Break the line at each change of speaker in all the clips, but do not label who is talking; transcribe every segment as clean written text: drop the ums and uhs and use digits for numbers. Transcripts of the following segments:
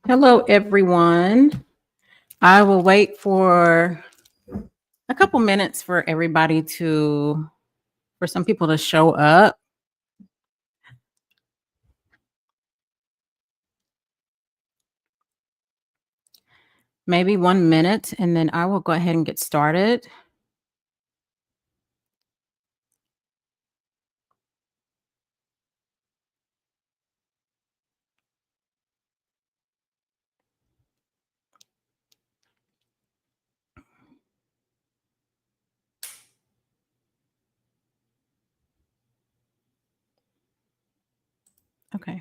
Hello, everyone. I will wait for a couple minutes for for some people to show up. Maybe 1 minute, and then I will go ahead and get started. Okay.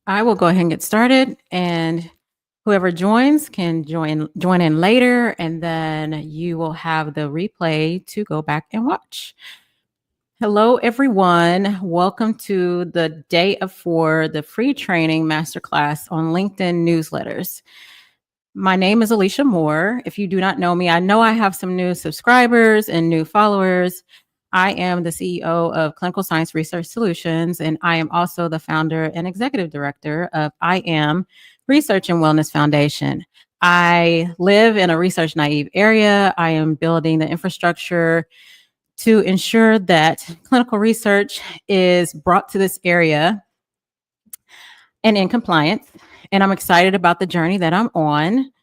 I will go ahead and get started, and whoever joins can join in later, and then you will have the replay to go back and watch. Hello, everyone. Welcome to the day of the free training masterclass on LinkedIn newsletters. My name is Alicia Moore. If you do not know me, I know I have some new subscribers and new followers. I am the CEO of Clinical Science Research Solutions, and I am also the founder and executive director of I Am Research and Wellness Foundation. I live in a research naive area. I am building the infrastructure to ensure that clinical research is brought to this area and in compliance. And I'm excited about the journey that I'm on.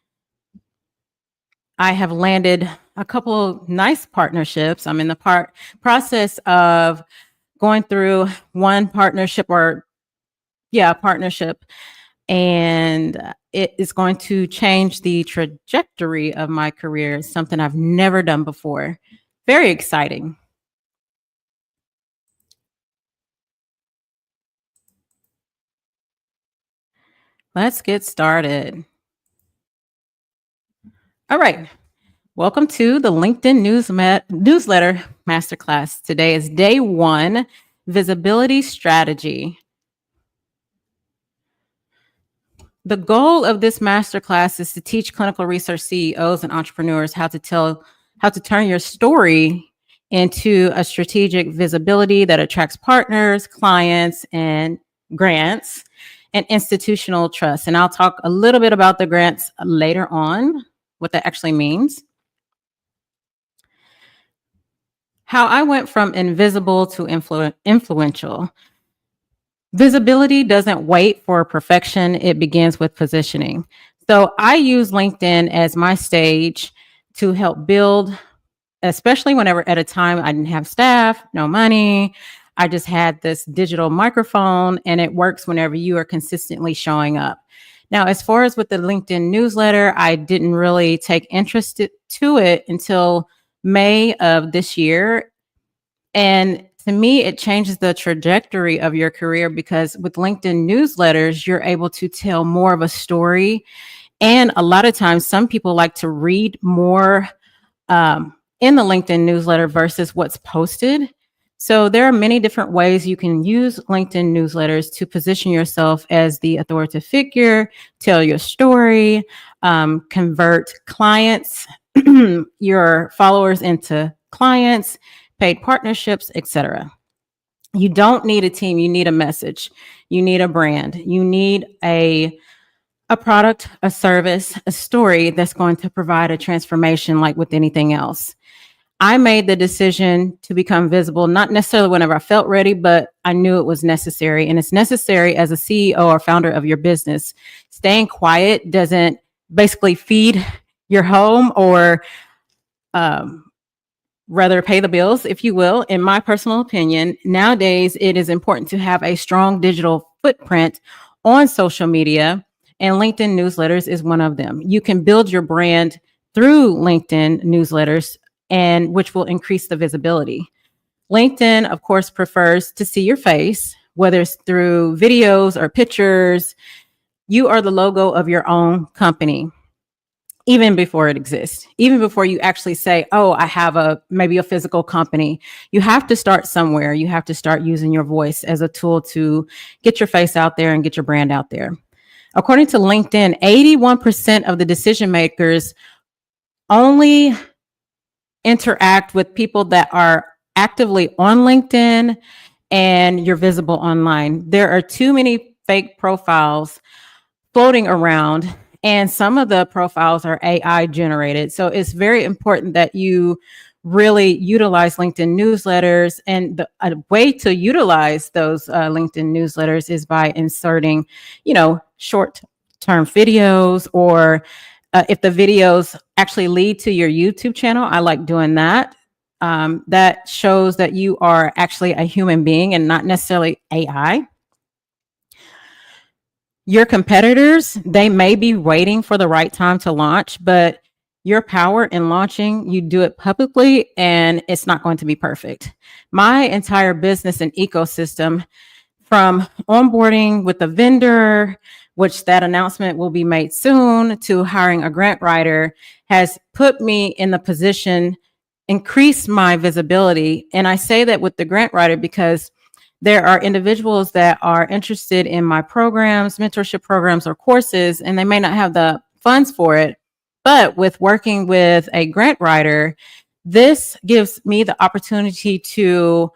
I have landed a couple of nice partnerships. I'm in the process of going through one partnership partnership, and it is going to change the trajectory of my career. It's something I've never done before. Very exciting. Let's get started. All right. Welcome to the LinkedIn newsletter masterclass. Today is day 1, visibility strategy. The goal of this masterclass is to teach clinical research CEOs and entrepreneurs how to turn your story into a strategic visibility that attracts partners, clients, and grants, and institutional trust. And I'll talk a little bit about the grants later on, what that actually means. How I went from invisible to influential. Visibility doesn't wait for perfection, it begins with positioning. So I use LinkedIn as my stage to help build, especially whenever at a time I didn't have staff, no money. I just had this digital microphone, and it works whenever you are consistently showing up. Now, as far as with the LinkedIn newsletter, I didn't really take interest to it until May of this year. And to me, it changes the trajectory of your career because with LinkedIn newsletters, you're able to tell more of a story. And a lot of times, some people like to read more in the LinkedIn newsletter versus what's posted. So there are many different ways you can use LinkedIn newsletters to position yourself as the authoritative figure, tell your story, convert clients, your followers into clients, paid partnerships, etc. You don't need a team. You need a message. You need a brand. You need a product, a service, a story that's going to provide a transformation like with anything else. I made the decision to become visible, not necessarily whenever I felt ready, but I knew it was necessary. And it's necessary as a CEO or founder of your business. Staying quiet doesn't basically feed your home or rather pay the bills, if you will. In my personal opinion, nowadays it is important to have a strong digital footprint on social media, and LinkedIn newsletters is one of them. You can build your brand through LinkedIn newsletters, and which will increase the visibility. LinkedIn, of course, prefers to see your face, whether it's through videos or pictures. You are the logo of your own company. Even before it exists, even before you actually say, oh, I have maybe a physical company, you have to start somewhere. You have to start using your voice as a tool to get your face out there and get your brand out there. According to LinkedIn, 81% of the decision makers only interact with people that are actively on LinkedIn and you're visible online. There are too many fake profiles floating around, and some of the profiles are AI generated. So it's very important that you really utilize LinkedIn newsletters. And a way to utilize those LinkedIn newsletters is by inserting, short term videos, or if the videos actually lead to your YouTube channel, I like doing that. That shows that you are actually a human being and not necessarily AI. Your competitors, they may be waiting for the right time to launch, but your power in launching, you do it publicly and it's not going to be perfect. My entire business and ecosystem, from onboarding with a vendor, which that announcement will be made soon, to hiring a grant writer, has put me in the position, increased my visibility. And I say that with the grant writer because there are individuals that are interested in my programs, mentorship programs, or courses, and they may not have the funds for it. But with working with a grant writer, this gives me the opportunity to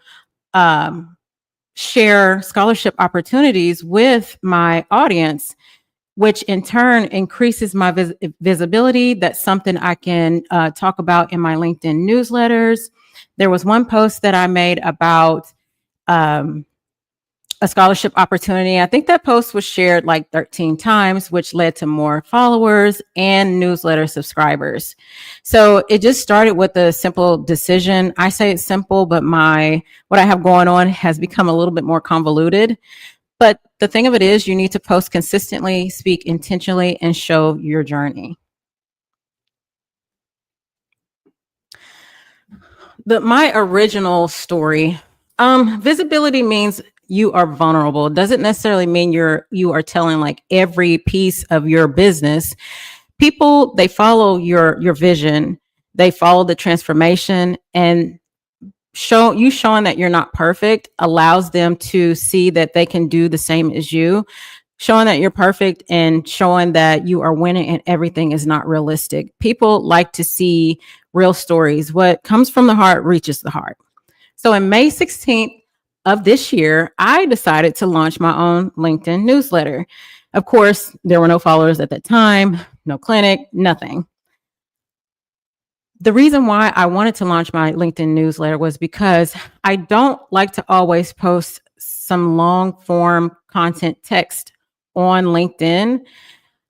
share scholarship opportunities with my audience, which in turn increases my visibility. That's something I can talk about in my LinkedIn newsletters. There was one post that I made about a scholarship opportunity. I think that post was shared like 13 times, which led to more followers and newsletter subscribers. So it just started with a simple decision. I say it's simple, but what I have going on has become a little bit more convoluted. But the thing of it is, you need to post consistently, speak intentionally, and show your journey. My original story, visibility means you are vulnerable. It doesn't necessarily mean you are telling like every piece of your business. People, they follow your vision, they follow the transformation, and showing that you're not perfect allows them to see that they can do the same as you. Showing that you're perfect and showing that you are winning and everything is not realistic. People like to see real stories. What comes from the heart reaches the heart. So in May 16th of this year, I decided to launch my own LinkedIn newsletter. Of course, there were no followers at that time, no clinic, nothing. The reason why I wanted to launch my LinkedIn newsletter was because I don't like to always post some long form content text on LinkedIn.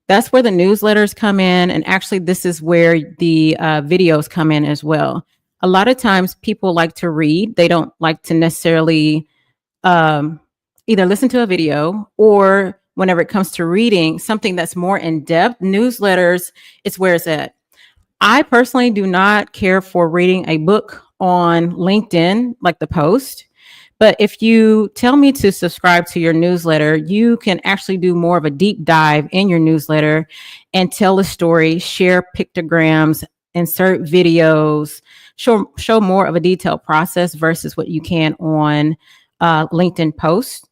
That's where the newsletters come in. And actually, this is where the videos come in as well. A lot of times people like to read. They don't like to necessarily either listen to a video, or whenever it comes to reading something that's more in depth, newsletters, it's where it's at. I personally do not care for reading a book on LinkedIn, like the post. But if you tell me to subscribe to your newsletter, you can actually do more of a deep dive in your newsletter and tell a story, share pictograms, insert videos, show more of a detailed process versus what you can on LinkedIn posts.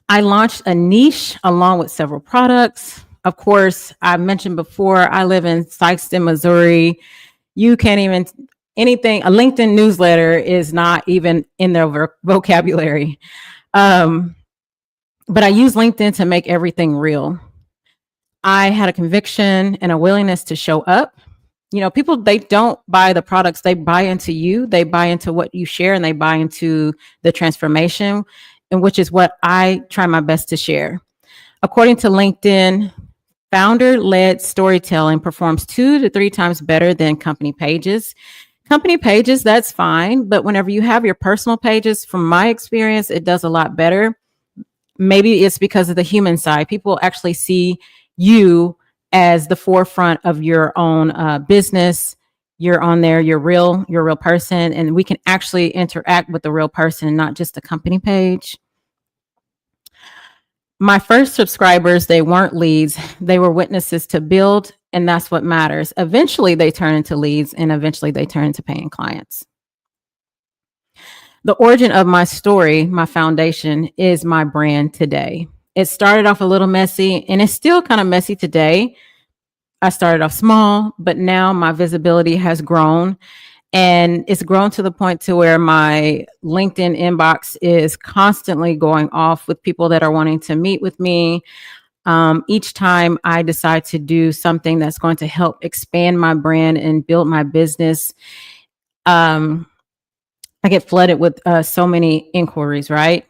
I launched a niche along with several products. Of course, I mentioned before, I live in Sikeston, Missouri. You can't even, a LinkedIn newsletter is not even in their vocabulary. But I use LinkedIn to make everything real. I had a conviction and a willingness to show up. People, they don't buy the products, they buy into you, they buy into what you share, and they buy into the transformation, and which is what I try my best to share. According to LinkedIn, founder-led storytelling performs 2 to 3 times better than company pages. Company pages, that's fine, but whenever you have your personal pages, from my experience, it does a lot better. Maybe it's because of the human side. People actually see you as the forefront of your own business. You're on there, you're a real person, and we can actually interact with the real person, not just the company page. My first subscribers, they weren't leads, they were witnesses to build, and that's what matters. Eventually they turn into leads, and eventually they turn into paying clients. The origin of my story, my foundation, is my brand today. It started off a little messy, and it's still kind of messy today. I started off small, but now my visibility has grown. And it's grown to the point to where my LinkedIn inbox is constantly going off with people that are wanting to meet with me. Each time I decide to do something that's going to help expand my brand and build my business, um, I get flooded with so many inquiries, right?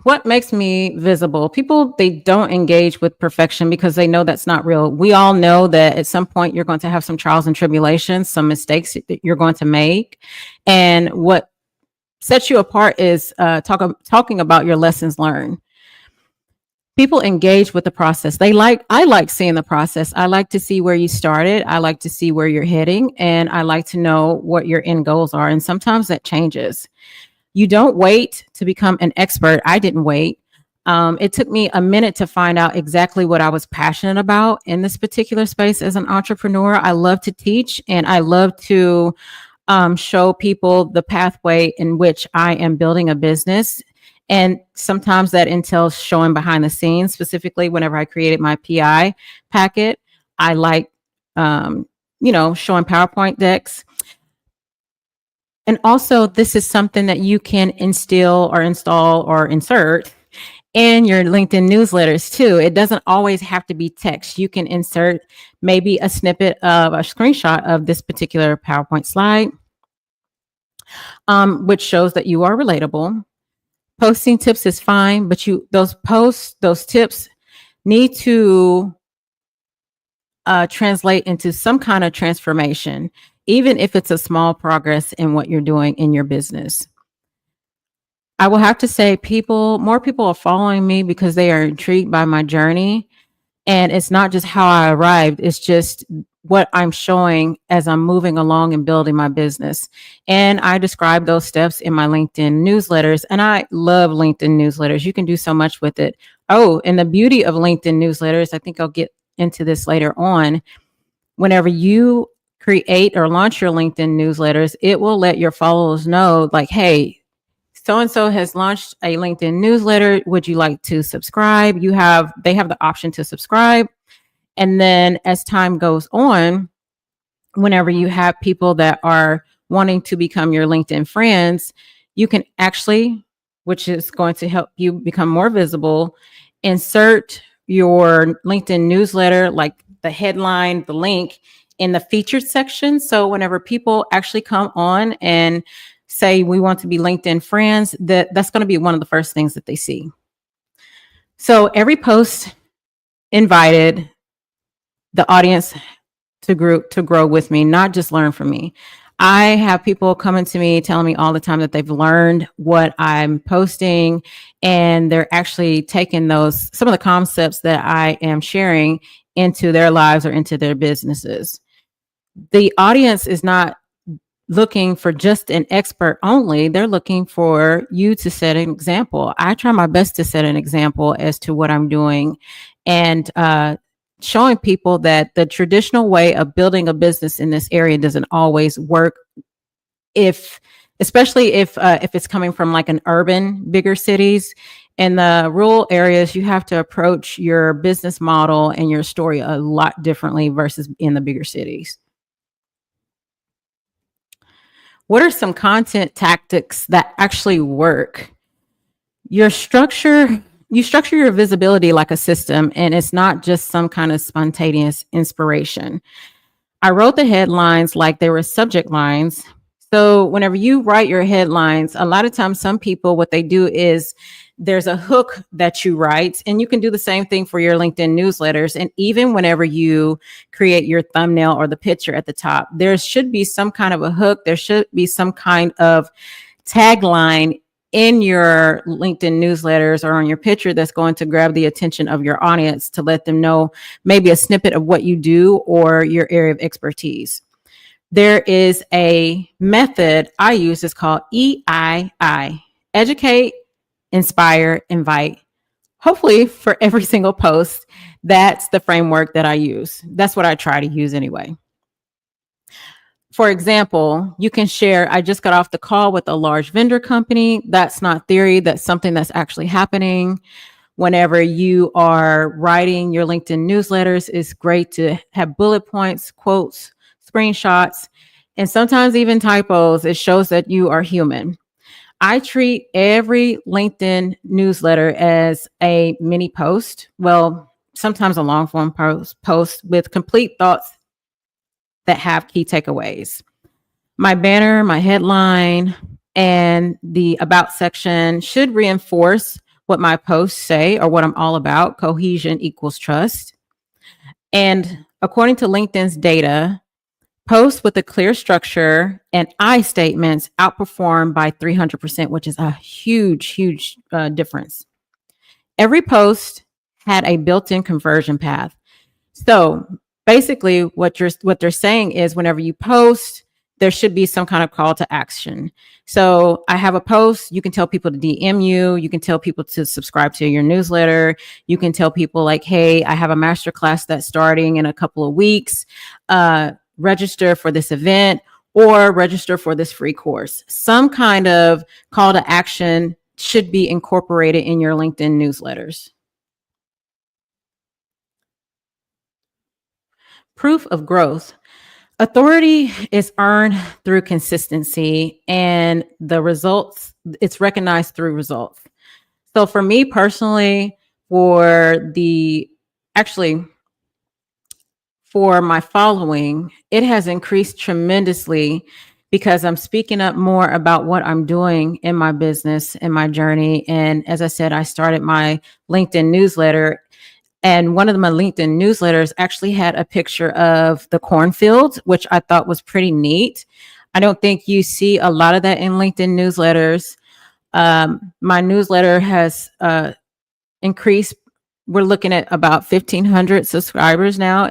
What makes me visible? People, they don't engage with perfection because they know that's not real. We all know that at some point you're going to have some trials and tribulations, some mistakes that you're going to make. And what sets you apart is talking about your lessons learned. People engage with the process. I like seeing the process. I like to see where you started. I like to see where you're heading. And I like to know what your end goals are. And sometimes that changes. You don't wait to become an expert. I didn't wait. It took me a minute to find out exactly what I was passionate about in this particular space as an entrepreneur. I love to teach and I love to show people the pathway in which I am building a business. And sometimes that entails showing behind the scenes, specifically whenever I created my PI packet. I like, showing PowerPoint decks. And also, this is something that you can instill or install or insert in your LinkedIn newsletters too. It doesn't always have to be text. You can insert maybe a snippet of a screenshot of this particular PowerPoint slide, which shows that you are relatable. Posting tips is fine, but those tips need to translate into some kind of transformation, even if it's a small progress in what you're doing in your business. I will have to say more people are following me because they are intrigued by my journey. And it's not just how I arrived, it's just what I'm showing as I'm moving along and building my business. And I describe those steps in my LinkedIn newsletters. And I love LinkedIn newsletters. You can do so much with it. Oh, and the beauty of LinkedIn newsletters, I think I'll get into this later on. Whenever you create or launch your LinkedIn newsletters, it will let your followers know, like, hey, so and so has launched a LinkedIn newsletter. Would you like to subscribe? They have the option to subscribe. And then as time goes on, whenever you have people that are wanting to become your LinkedIn friends, you can actually, which is going to help you become more visible, insert your LinkedIn newsletter, like the headline, the link in the featured section. So whenever people actually come on and say we want to be LinkedIn friends, that's going to be one of the first things that they see. So every post invited the audience to grow with me, not just learn from me. I have people coming to me telling me all the time that they've learned what I'm posting and they're actually taking some of the concepts that I am sharing into their lives or into their businesses. The audience is not looking for just an expert only. They're looking for you to set an example. I try my best to set an example as to what I'm doing and showing people that the traditional way of building a business in this area doesn't always work, especially if it's coming from like an urban, bigger cities. In the rural areas, you have to approach your business model and your story a lot differently versus in the bigger cities. What are some content tactics that actually work? You structure your visibility like a system, and it's not just some kind of spontaneous inspiration. I wrote the headlines like they were subject lines. So whenever you write your headlines, a lot of times some people, what they do is there's a hook that you write, and you can do the same thing for your LinkedIn newsletters. And even whenever you create your thumbnail or the picture at the top, there should be some kind of a hook. There should be some kind of tagline in your LinkedIn newsletters or on your picture that's going to grab the attention of your audience to let them know maybe a snippet of what you do or your area of expertise. There is a method I use. It's called EII: educate, inspire, invite. Hopefully for every single post, that's the framework that I use. That's what I try to use anyway. For example, you can share, I just got off the call with a large vendor company. That's not theory. That's something that's actually happening. Whenever you are writing your LinkedIn newsletters, it's great to have bullet points, quotes, screenshots, and sometimes even typos. It shows that you are human. I treat every LinkedIn newsletter as a mini post. Well, sometimes a long form post with complete thoughts that have key takeaways. My banner, my headline, and the about section should reinforce what my posts say or what I'm all about. Cohesion equals trust. And according to LinkedIn's data, posts with a clear structure and I statements outperform by 300%, which is a huge difference. Every post had a built-in conversion path. So basically what they're saying is whenever you post, there should be some kind of call to action. So I have a post, you can tell people to DM you, you can tell people to subscribe to your newsletter, you can tell people like, hey, I have a masterclass that's starting in a couple of weeks, register for this event or register for this free course. Some kind of call to action should be incorporated in your LinkedIn newsletters. Proof of growth. Authority is earned through consistency, and the results, it's recognized through results. So for me personally, for the actually for my following, it has increased tremendously because I'm speaking up more about what I'm doing in my business and my journey. And as I said, I started my LinkedIn newsletter. And one of my LinkedIn newsletters actually had a picture of the cornfield, which I thought was pretty neat. I don't think you see a lot of that in LinkedIn newsletters. My newsletter has increased. We're looking at about 1,500 subscribers now.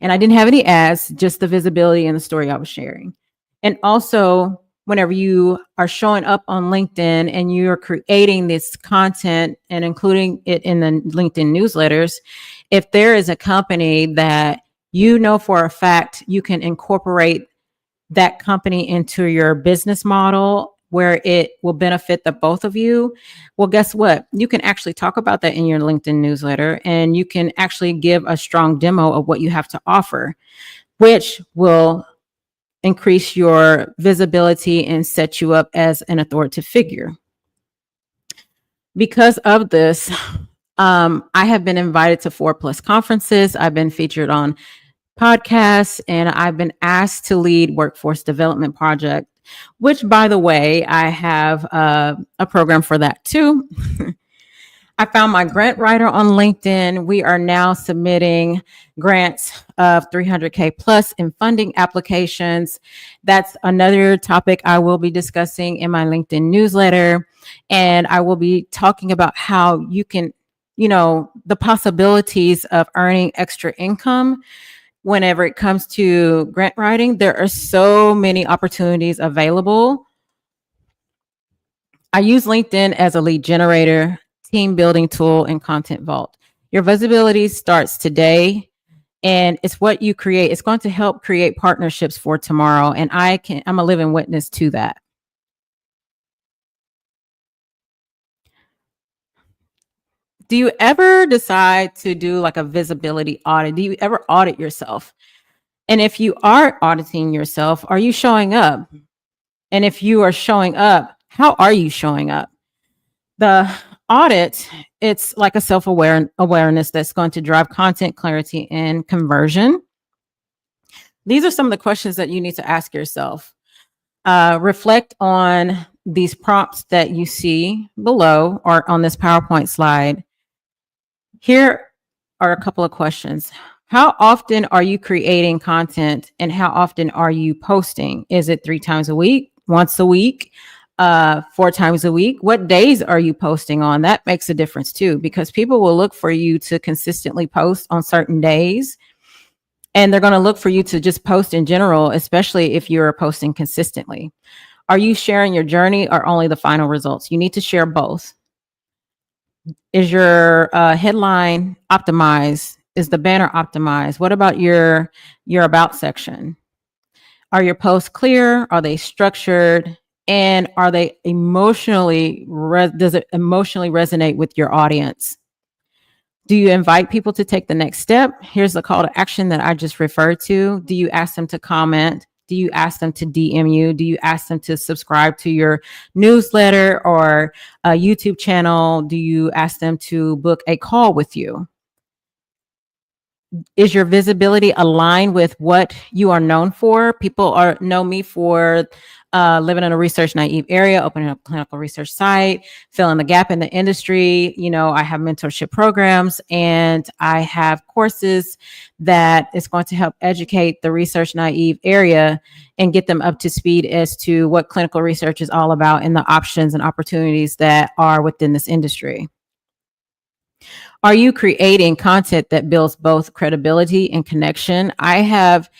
And I didn't have any ads, just the visibility and the story I was sharing. And also, whenever you are showing up on LinkedIn and you're creating this content and including it in the LinkedIn newsletters, if there is a company that you know for a fact you can incorporate that company into your business model where it will benefit the both of you, well, guess what? You can actually talk about that in your LinkedIn newsletter, and you can actually give a strong demo of what you have to offer, which will increase your visibility and set you up as an authoritative figure. Because of this, I have been invited to 4+ conferences. I've been featured on podcasts, and I've been asked to lead workforce development project, which, by the way, I have a program for that too. I found my grant writer on LinkedIn. We are now submitting grants of 300K plus in funding applications. That's another topic I will be discussing in my LinkedIn newsletter. And I will be talking about how you can, the possibilities of earning extra income. Whenever it comes to grant writing, there are so many opportunities available. I use LinkedIn as a lead generator, team building tool, and content vault. Your visibility starts today, and it's what you create. It's going to help create partnerships for tomorrow, and I'm a living witness to that. Do you ever decide to do like a visibility audit? Do you ever audit yourself? And if you are auditing yourself, are you showing up? And if you are showing up, how are you showing up? The audit, it's like a awareness that's going to drive content clarity and conversion. These are some of the questions that you need to ask yourself. Reflect on these prompts that you see below or on this PowerPoint slide. Here are a couple of questions. How often are you creating content, and how often are you posting? Is it 3 times a week, once a week, 4 times a week? What days are you posting on? That makes a difference too, because people will look for you to consistently post on certain days, and they're going to look for you to just post in general, especially if you're posting consistently. Are you sharing your journey or only the final results? You need to share both. Is your headline optimized? Is the banner optimized? What about your about section? Are your posts clear? Are they structured? And are they does it emotionally resonate with your audience? Do you invite people to take the next step? Here's the call to action that I just referred to. Do you ask them to comment? Do you ask them to DM you? Do you ask them to subscribe to your newsletter or a YouTube channel? Do you ask them to book a call with you? Is your visibility aligned with what you are known for? People know me for living in a research naive area, opening up a clinical research site, filling the gap in the industry. I have mentorship programs and I have courses that is going to help educate the research naive area and get them up to speed as to what clinical research is all about and the options and opportunities that are within this industry. Are you creating content that builds both credibility and connection? I have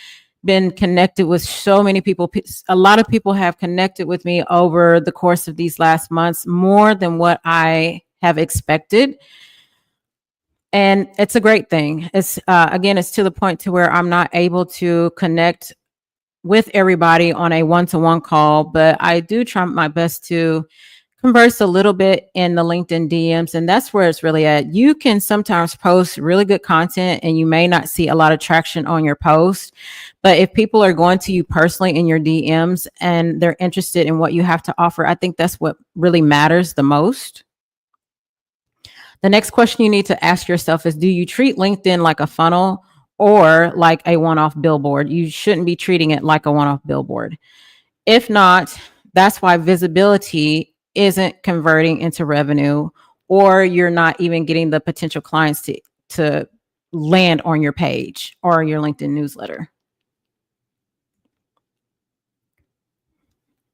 been connected with so many people. A lot of people have connected with me over the course of these last months, more than what I have expected. And it's a great thing. It's it's to the point to where I'm not able to connect with everybody on a one-to-one call, but I do try my best to converse a little bit in the LinkedIn DMs, and that's where it's really at. You can sometimes post really good content and you may not see a lot of traction on your post, but if people are going to you personally in your DMs and they're interested in what you have to offer, I think that's what really matters the most. The next question you need to ask yourself is, do you treat LinkedIn like a funnel or like a one-off billboard? You shouldn't be treating it like a one-off billboard. If not, that's why visibility isn't converting into revenue, or you're not even getting the potential clients to land on your page or your LinkedIn newsletter.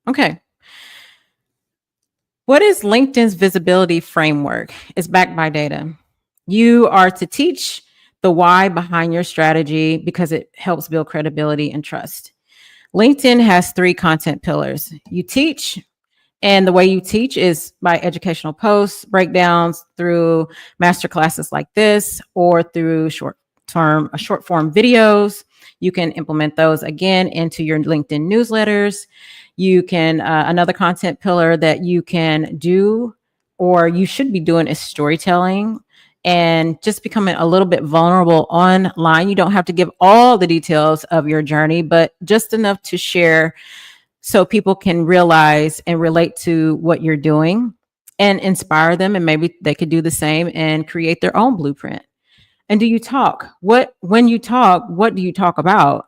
Okay. What is LinkedIn's visibility framework? It's backed by data. You are to teach the why behind your strategy because it helps build credibility and trust. LinkedIn has 3 content pillars. You teach, and the way you teach is by educational posts, breakdowns through masterclasses like this, or through short form videos. You can implement those again into your LinkedIn newsletters. You can, another content pillar that you can do, or you should be doing, is storytelling and just becoming a little bit vulnerable online. You don't have to give all the details of your journey, but just enough to share so people can realize and relate to what you're doing and inspire them. And maybe they could do the same and create their own blueprint. And do you talk? When you talk, what do you talk about?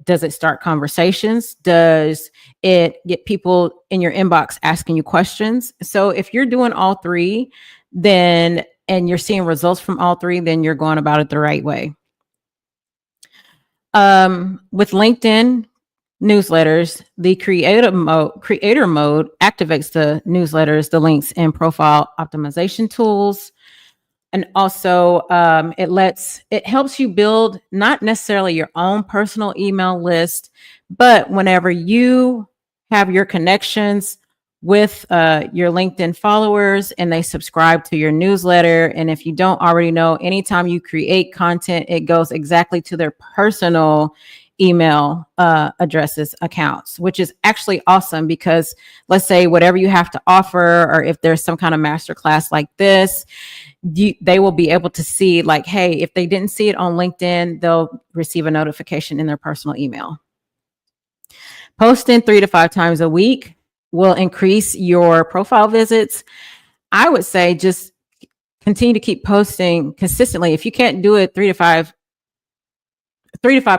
Does it start conversations? Does it get people in your inbox asking you questions? So if you're doing all 3, then, and you're seeing results from all 3, then you're going about it the right way. With LinkedIn newsletters, the creator mode activates the newsletters, the links, and profile optimization tools. And also it helps you build not necessarily your own personal email list, but whenever you have your connections with your LinkedIn followers and they subscribe to your newsletter. And if you don't already know, anytime you create content, it goes exactly to their personal email addresses, accounts, which is actually awesome because let's say whatever you have to offer, or if there's some kind of masterclass like this, they will be able to see, like, hey, if they didn't see it on LinkedIn, they'll receive a notification in their personal email. Posting 3 to 5 times a week will increase your profile visits. I would say just continue to keep posting consistently. If you can't do it 3 to 5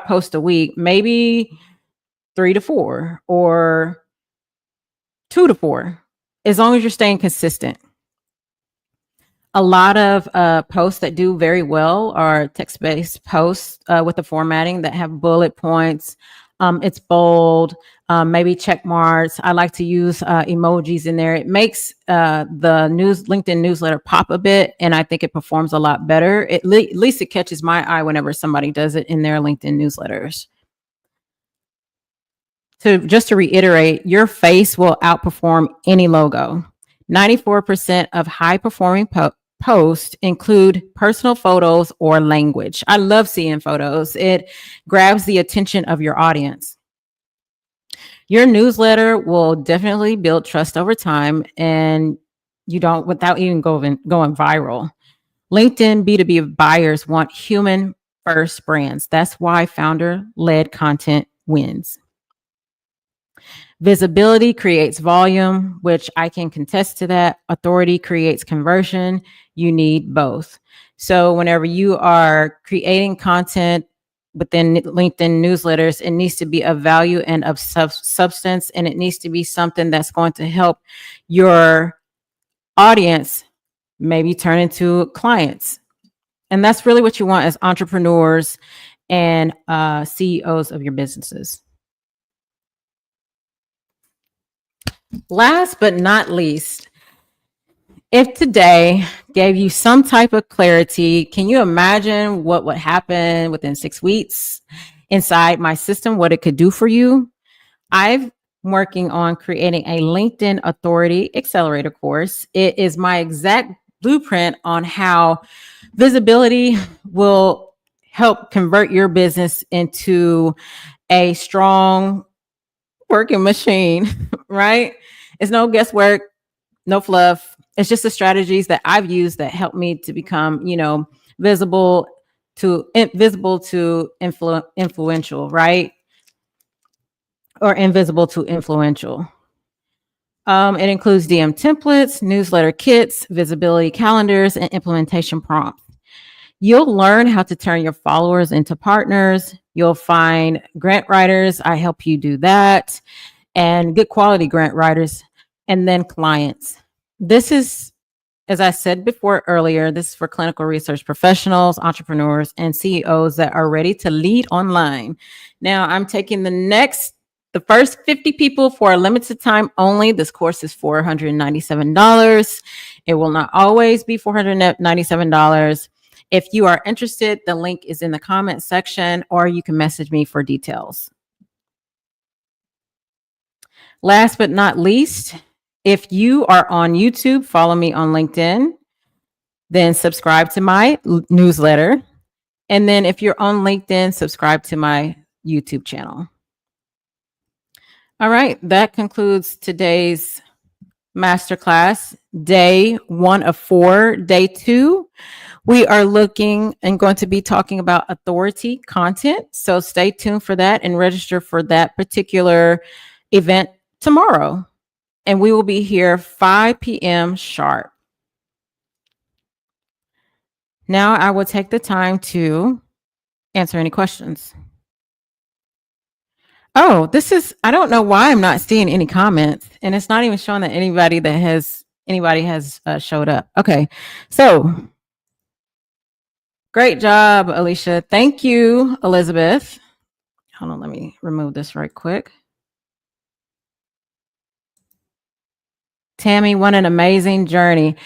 posts a week, maybe 3 to 4 or 2 to 4, as long as you're staying consistent. A lot of posts that do very well are text-based posts with the formatting that have bullet points. It's bold, maybe check marks. I like to use emojis in there. It makes the LinkedIn newsletter pop a bit, and I think it performs a lot better. At least it catches my eye whenever somebody does it in their LinkedIn newsletters. Just to reiterate, your face will outperform any logo. 94% of high-performing posts include personal photos or language. I love seeing photos. It grabs the attention of your audience. Your newsletter will definitely build trust over time, and you don't, without even going viral. LinkedIn B2B buyers want human first brands. That's why founder led content wins. Visibility creates volume, which I can contest to that. Authority creates conversion. You need both. So whenever you are creating content within LinkedIn newsletters, it needs to be of value and of substance, and it needs to be something that's going to help your audience maybe turn into clients. And that's really what you want as entrepreneurs and CEOs of your businesses. Last but not least, if today gave you some type of clarity, can you imagine what would happen within 6 weeks inside my system, what it could do for you? I'm working on creating a LinkedIn Authority Accelerator course. It is my exact blueprint on how visibility will help convert your business into a strong working machine, right? It's no guesswork, no fluff. It's just the strategies that I've used that help me to become, visible to influential, right? Or invisible to influential. It includes DM templates, newsletter kits, visibility calendars, and implementation prompts. You'll learn how to turn your followers into partners. You'll find grant writers. I help you do that. And good quality grant writers, and then clients. This is, as I said before earlier, this is for clinical research professionals, entrepreneurs, and CEOs that are ready to lead online. Now, I'm taking the first 50 people for a limited time only. This course is $497. It will not always be $497. If you are interested, the link is in the comment section, or you can message me for details. Last but not least, if you are on YouTube, follow me on LinkedIn, then subscribe to my newsletter. And then if you're on LinkedIn, subscribe to my YouTube channel. All right, that concludes today's masterclass, day 1 of 4. Day 2, we are looking and going to be talking about authority content. So stay tuned for that and register for that particular event tomorrow. And we will be here 5 p.m. sharp. Now I will take the time to answer any questions. Oh, I don't know why I'm not seeing any comments, and it's not even showing that anybody has showed up. Okay. So great job, Alicia. Thank you, Elizabeth. Hold on, let me remove this right quick. Tammy, what an amazing journey.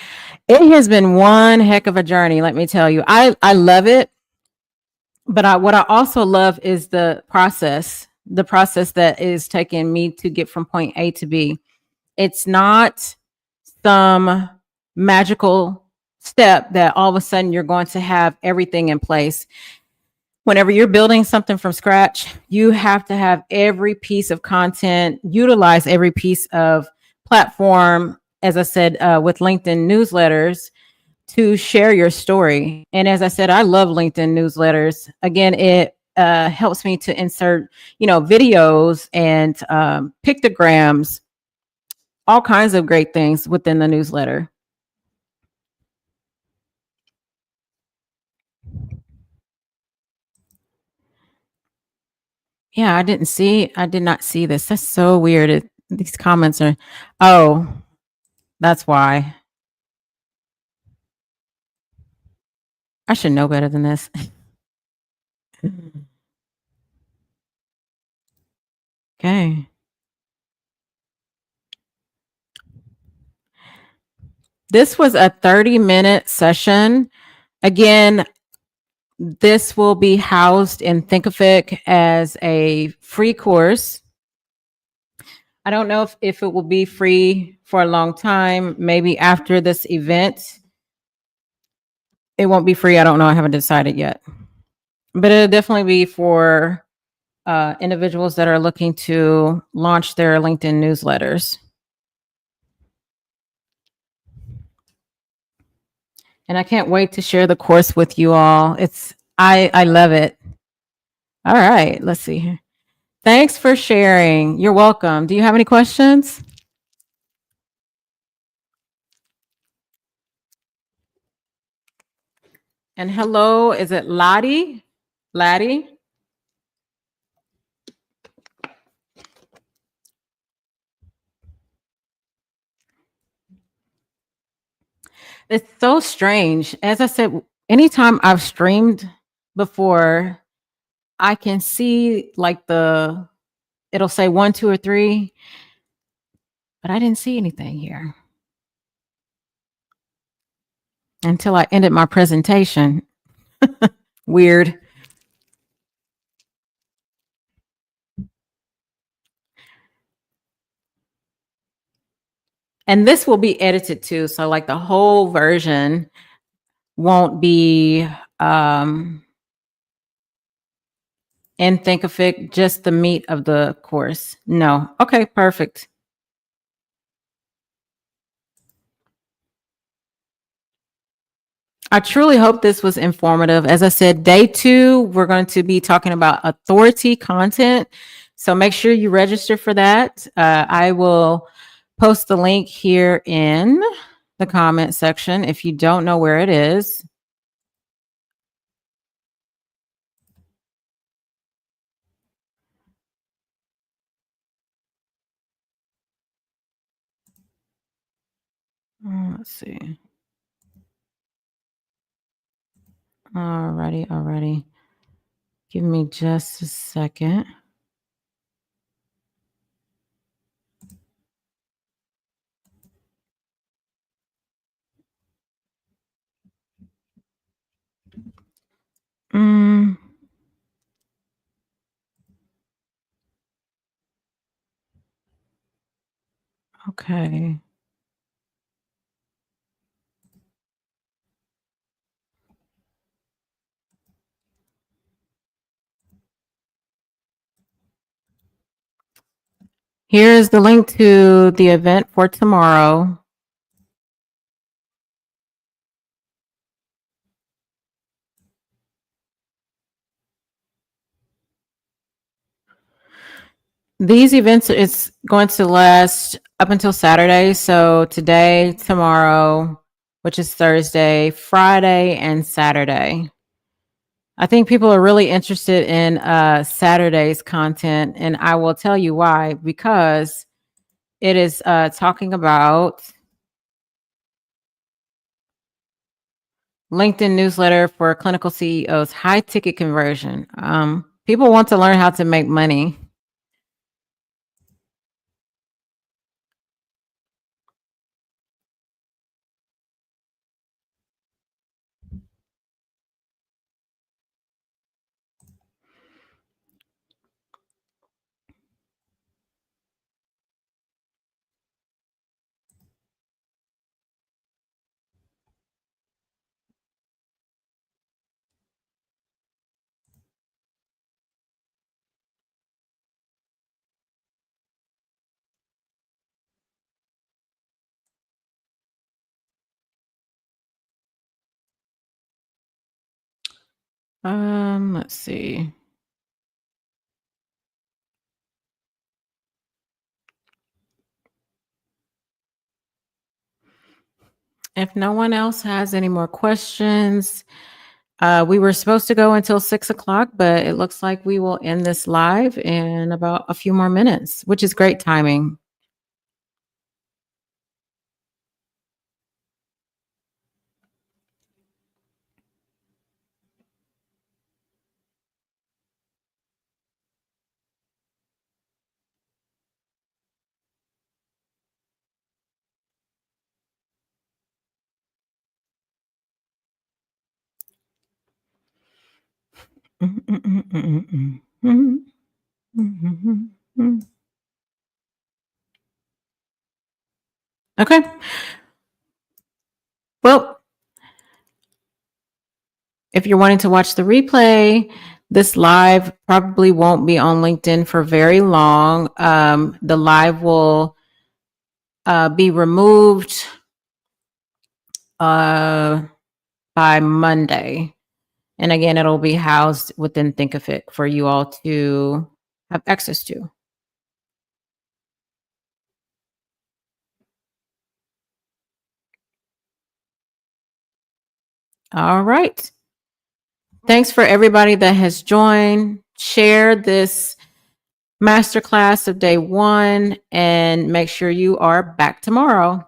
It has been one heck of a journey, let me tell you. I love it. But what I also love is the process that is taking me to get from point A to B. It's not some magical step that all of a sudden you're going to have everything in place. Whenever you're building something from scratch, you have to have every piece of content, utilize every piece of platform, as I said, with LinkedIn newsletters, to share your story. And as I said, I love LinkedIn newsletters. Again, it helps me to insert, videos and pictograms, all kinds of great things within the newsletter. Yeah, I did not see this. That's so weird. These comments are, that's why. I should know better than this. Okay. This was a 30-minute session. Again, this will be housed in Thinkific as a free course. I don't know if it will be free for a long time. Maybe after this event, it won't be free. I don't know. I haven't decided yet. But it'll definitely be for individuals that are looking to launch their LinkedIn newsletters. And I can't wait to share the course with you all. I love it. All right, let's see here. Thanks for sharing. You're welcome. Do you have any questions? And hello, is it Lottie? Laddie? It's so strange. As I said, anytime I've streamed before, I can see like it'll say 1, 2, or 3, but I didn't see anything here until I ended my presentation. Weird. And this will be edited too. So like the whole version won't be in Thinkific, just the meat of the course. No. Okay, perfect. I truly hope this was informative. As I said, day 2, we're going to be talking about authority content. So make sure you register for that. I will post the link here in the comment section if you don't know where it is. Let's see. Alrighty. Give me just a second. Okay. Here is the link to the event for tomorrow. These events is going to last up until Saturday. So today, tomorrow, which is Thursday, Friday, and Saturday. I think people are really interested in Saturday's content, and I will tell you why. Because it is talking about LinkedIn newsletter for clinical CEOs, high ticket conversion. People want to learn how to make money. Let's see. If no one else has any more questions, we were supposed to go until 6 o'clock, but it looks like we will end this live in about a few more minutes, which is great timing. Okay. Well, if you're wanting to watch the replay, this live probably won't be on LinkedIn for very long. The live will be removed by Monday. And again, it'll be housed within Think of It for you all to have access to. All right. Thanks for everybody that has joined, shared this masterclass of day one, and make sure you are back tomorrow.